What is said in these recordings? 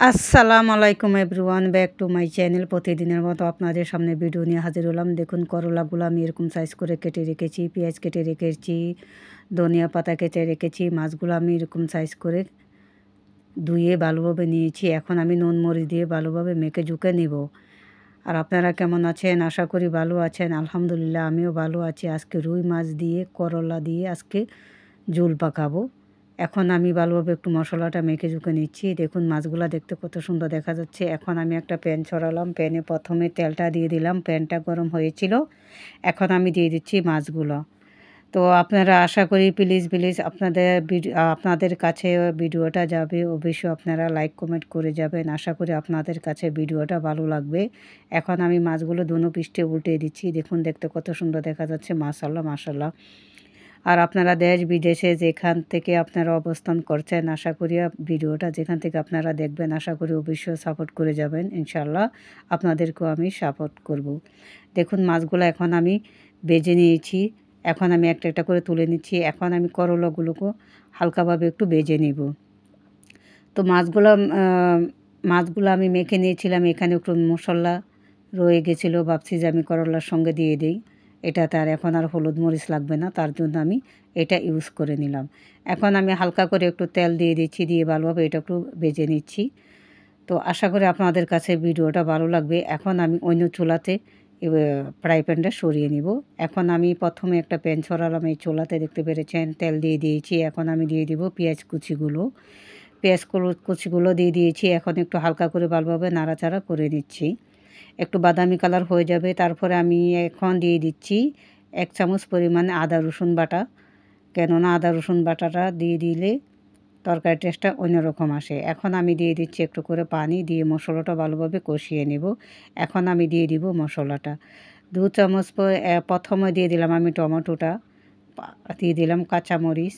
আসসালামু আলাইকুম everyone, back to my channel. প্রতিদিনের মতো আপনাদের সামনে ভিডিও নিয়ে হাজির হলাম। দেখুন, করলাগুলো আমি এরকম সাইজ করে কেটে রেখেছি, পেঁয়াজ কেটে রেখেছি, ধনিয়া পাতা কেটে রেখেছি, মাছগুলো আমি এরকম সাইজ করে ধুয়ে ভালোভাবে নিয়েছি। এখন আমি নুন মরিচ দিয়ে ভালোভাবে মেখে ঝুঁকে নেব। আর আপনারা কেমন আছেন? আশা করি ভালো আছেন। আলহামদুলিল্লাহ, আমিও ভালো আছি। আজকে রুই মাছ দিয়ে করলা দিয়ে আজকে ঝোল পাকাবো। এখন আমি ভালোভাবে একটু মশলাটা মেখে ঝুঁকে নিচ্ছি। দেখুন, মাছগুলা দেখতে কত সুন্দর দেখা যাচ্ছে। এখন আমি একটা প্যান ছড়ালাম, প্যানে প্রথমে তেলটা দিয়ে দিলাম, প্যানটা গরম হয়েছিল। এখন আমি দিয়ে দিচ্ছি মাছগুলো। তো আপনারা আশা করি প্লিজ আপনাদের কাছে ভিডিওটা যাবে, অবশ্যই আপনারা লাইক কমেন্ট করে যাবেন। আশা করি আপনাদের কাছে ভিডিওটা ভালো লাগবে। এখন আমি মাছগুলো দোনো পৃষ্ঠে উল্টে দিচ্ছি। দেখুন, দেখতে কত সুন্দর দেখা যাচ্ছে। মাশাআল্লাহ মাশাআল্লাহ। আর আপনারা দেশ বিদেশে যেখান থেকে আপনারা অবস্থান করছেন, আশা করি ভিডিওটা যেখান থেকে আপনারা দেখবেন, আশা করি অবশ্যই সাপোর্ট করে যাবেন। ইনশাআল্লাহ আপনাদেরকেও আমি সাপোর্ট করব। দেখুন, মাছগুলো এখন আমি ভেজে নিয়েছি। এখন আমি একটা একটা করে তুলে নিচ্ছি। এখন আমি করলাগুলোকে হালকাভাবে একটু ভেজে নেব। তো মাছগুলো আমি মেখে নিয়েছিলাম। এখানে একটু মশলা রয়ে গেছিলো, ভাবছি যে আমি করলার সঙ্গে দিয়ে দিই। এটাতে আর এখন আর হলুদ মরিচ লাগবে না, তার জন্য আমি এটা ইউজ করে নিলাম। এখন আমি হালকা করে একটু তেল দিয়ে দিচ্ছি, দিয়ে ভালোভাবে এটা একটু ভেজে নিচ্ছি। তো আশা করি আপনাদের কাছে ভিডিওটা ভালো লাগবে। এখন আমি অন্য চুলাতে ফ্রাই প্যানটা সরিয়ে নিব। এখন আমি প্রথমে একটা প্যান ছড়ালাম, এই চুলাতে দেখতে পেরেছেন, তেল দিয়ে দিয়েছি। এখন আমি দিয়ে দিব পেঁয়াজ কুচিগুলো দিয়ে দিয়েছি। এখন একটু হালকা করে ভালোভাবে নাড়াচাড়া করে নিচ্ছি। একটু বাদামি কালার হয়ে যাবে, তারপরে আমি এখন দিয়ে দিচ্ছি 1 চামচ পরিমাণে আদা রসুন বাটা। কেননা আদা রসুন বাটাটা দিয়ে দিলে তরকারির টেস্টটা অন্যরকম আসে। এখন আমি দিয়ে দিচ্ছি একটু করে পানি, দিয়ে মশলাটা ভালোভাবে কষিয়ে নেব। এখন আমি দিয়ে দিব মশলাটা 2 চামচ। প্রথমে দিয়ে দিলাম আমি টমেটোটা, দিয়ে দিলাম কাঁচামরিচ,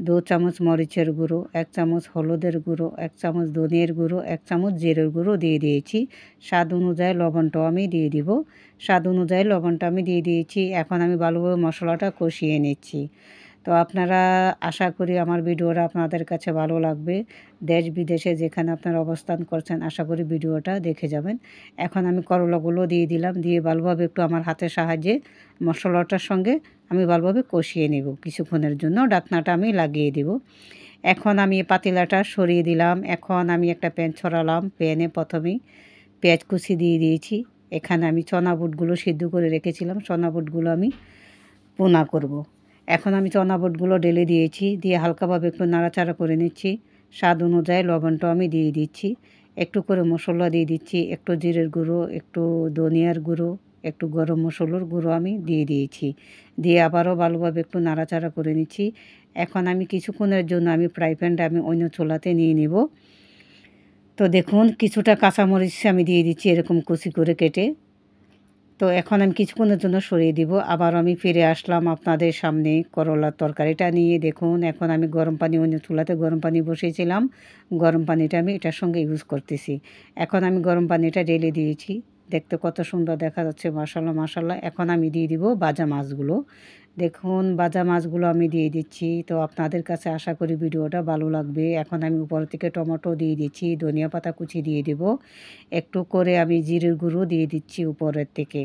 2 চামচ মরিচের গুঁড়ো, 1 চামচ হলুদের গুঁড়ো, 1 চামচ ধনিয়ার গুঁড়ো, 1 চামচ জিরের গুঁড়ো দিয়ে দিয়েছি। স্বাদ অনুযায়ী লবণটাও আমি দিয়ে দিব। স্বাদ অনুযায়ী লবণটা আমি দিয়ে দিয়েছি। এখন আমি ভালোভাবে মশলাটা কষিয়ে নিচ্ছি। তো আপনারা, আশা করি আমার ভিডিওটা আপনাদের কাছে ভালো লাগবে। দেশ বিদেশে যেখানে আপনারা অবস্থান করছেন, আশা করি ভিডিওটা দেখে যাবেন। এখন আমি করলাগুলো দিয়ে দিলাম, দিয়ে ভালোভাবে একটু আমার হাতের সাহায্যে মশলাটার সঙ্গে আমি ভালোভাবে কষিয়ে নেব। কিছুক্ষণের জন্য ঢাকনাটা আমি লাগিয়ে দেব। এখন আমি পাতিলাটা সরিয়ে দিলাম। এখন আমি একটা প্যান ছড়ালাম, প্যানে প্রথমেই পেঁয়াজ কুচি দিয়ে দিয়েছি। এখানে আমি চনা বুটগুলো সিদ্ধ করে রেখেছিলাম, চনা বুটগুলো আমি ভুনা করব। এখন আমি চনা বুটগুলো ঢেলে দিয়েছি, দিয়ে হালকাভাবে একটু নাড়াচাড়া করে নিচ্ছি। স্বাদ অনুযায়ী লবণটাও আমি দিয়ে দিচ্ছি। একটু করে মশলা দিয়ে দিচ্ছি, একটু জিরের গুঁড়ো, একটু ধনিয়ার গুঁড়ো, একটু গরম মশলার গুঁড়ো আমি দিয়ে দিয়েছি। দিয়ে আবারও ভালোভাবে একটু নাড়াচাড়া করে নিচ্ছি। এখন আমি কিছুক্ষণের জন্য আমি ফ্রাই প্যানটা আমি অন্য চুলাতে নিয়ে নেব। তো দেখুন, কিছুটা কাঁচামরিচ আমি দিয়ে দিচ্ছি এরকম কুচি করে কেটে। তো এখন আমি কিছুক্ষণের জন্য সরিয়ে দিব। আবার আমি ফিরে আসলাম আপনাদের সামনে করলার তরকারিটা নিয়ে। দেখুন, এখন আমি গরম পানি, অন্য চুলাতে গরম পানি বসিয়েছিলাম। গরম পানিটা আমি এটার সঙ্গে ইউজ করতেছি। এখন আমি গরম পানিটা ঢেলে দিয়েছি। দেখতে কত সুন্দর দেখা যাচ্ছে, মাশাআল্লাহ মাশাআল্লাহ। এখন আমি দিয়ে দিব ভাজা মাছগুলো। দেখুন, ভাজা মাছগুলো আমি দিয়ে দিচ্ছি। তো আপনাদের কাছে আশা করি ভিডিওটা ভালো লাগবে। এখন আমি উপর থেকে টমেটো দিয়ে দিচ্ছি, ধনিয়া পাতা কুচি দিয়ে দেব। একটু করে আমি জিরের গুঁড়ো দিয়ে দিচ্ছি উপরের থেকে।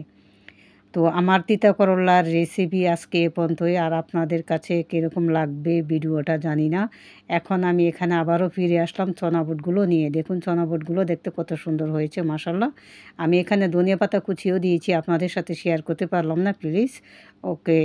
তো আমার তিতা করলার রেসিপি আজকে এ পর্যন্তই। আর আপনাদের কাছে কীরকম লাগবে ভিডিওটা জানি না। এখন আমি এখানে আবারও ফিরে আসলাম চনা বুটগুলো নিয়ে। দেখুন, চনা বুটগুলো দেখতে কত সুন্দর হয়েছে, মাশাআল্লাহ। আমি এখানে ধনিয়া পাতা কুচিও দিয়েছি, আপনাদের সাথে শেয়ার করতে পারলাম না, প্লিজ। ওকে।